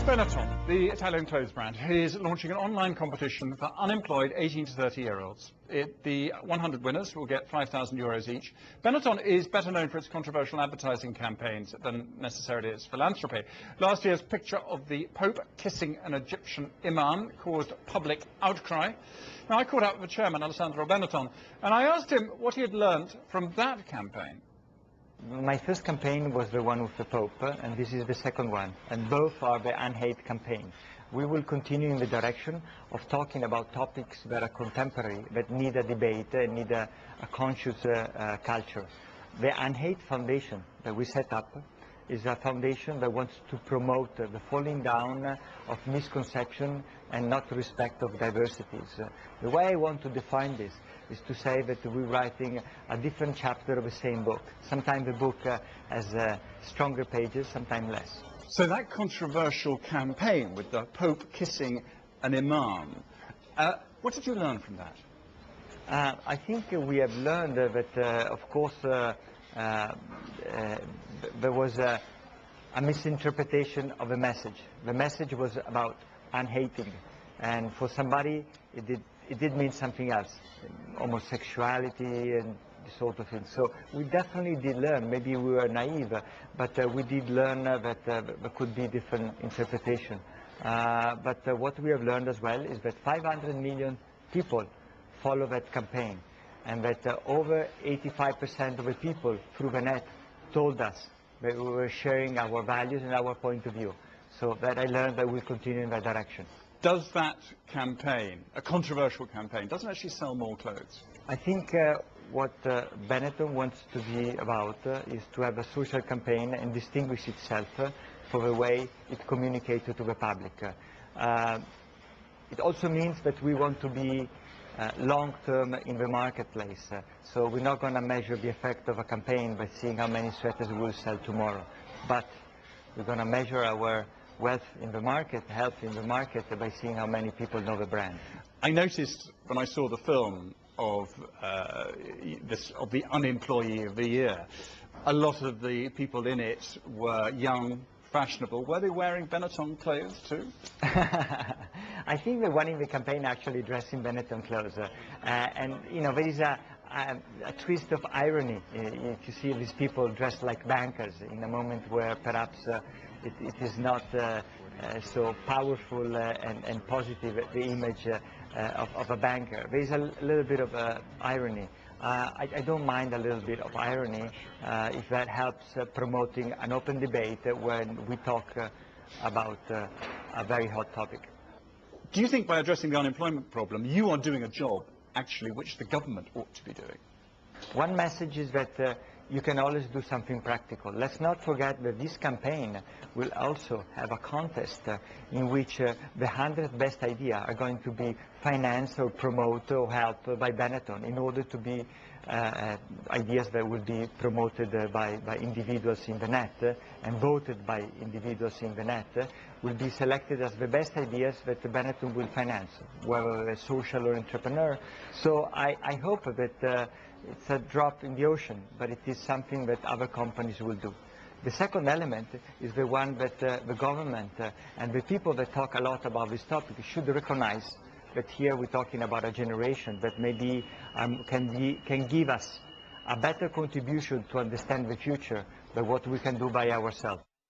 Benetton, the Italian clothes brand, is launching an online competition for unemployed 18 to 30-year-olds. The 100 winners will get €5,000 each. Benetton is better known for its controversial advertising campaigns than necessarily its philanthropy. Last year's picture of the Pope kissing an Egyptian imam caused public outcry. Now, I caught up with the chairman, Alessandro Benetton, and I asked him what he had learnt from that campaign. My first campaign was the one with the Pope, and this is the second one, and both are the Unhate campaign. We will continue in the direction of talking about topics that are contemporary, that need a debate, need a conscious culture. The Unhate Foundation that we set up is a foundation that wants to promote the falling down of misconception and not respect of diversities. The way I want to define this is to say that we're writing a different chapter of the same book. Sometimes the book has stronger pages, sometimes less. So that controversial campaign with the Pope kissing an imam, what did you learn from that? I think we have learned that, of course, there was a misinterpretation of the message. The message was about unhating, and for somebody it did mean something else, homosexuality and this sort of thing. So we definitely did learn. Maybe we were naive, but we did learn that there could be different interpretation. But what we have learned as well is that 500 million people follow that campaign, and that over 85% of the people through the net told us that we were sharing our values and our point of view. So that I learned that we'll continue in that direction. Does that campaign, a controversial campaign, doesn't actually sell more clothes? I think what Benetton wants to be about is to have a social campaign and distinguish itself for the way it communicates to the public. It also means that we want to be long-term in the marketplace. So we're not going to measure the effect of a campaign by seeing how many sweaters we will sell tomorrow. But we're going to measure our wealth in the market, health in the market, by seeing how many people know the brand. I noticed when I saw the film of the Unemployee of the Year, a lot of the people in it were young, fashionable. Were they wearing Benetton clothes too? I think the one in the campaign actually dressed in Benetton clothes. And, you know, there is a twist of irony if you see these people dressed like bankers in a moment where perhaps it is not so powerful and positive, the image of a banker. There is a little bit of irony. I don't mind a little bit of irony if that helps promoting an open debate when we talk about a very hot topic. Do you think by addressing the unemployment problem you are doing a job actually which the government ought to be doing? One message is that you can always do something practical. Let's not forget that this campaign will also have a contest in which the 100 best ideas are going to be financed or promoted or helped by Benetton in order to be ideas that will be promoted by individuals in the net and voted by individuals in the net will be selected as the best ideas that Benetton will finance, whether a social or entrepreneur. So I hope that it's a drop in the ocean, but it is something that other companies will do. The second element is the one that the government and the people that talk a lot about this topic should recognize that here we're talking about a generation that maybe can give us a better contribution to understand the future than what we can do by ourselves.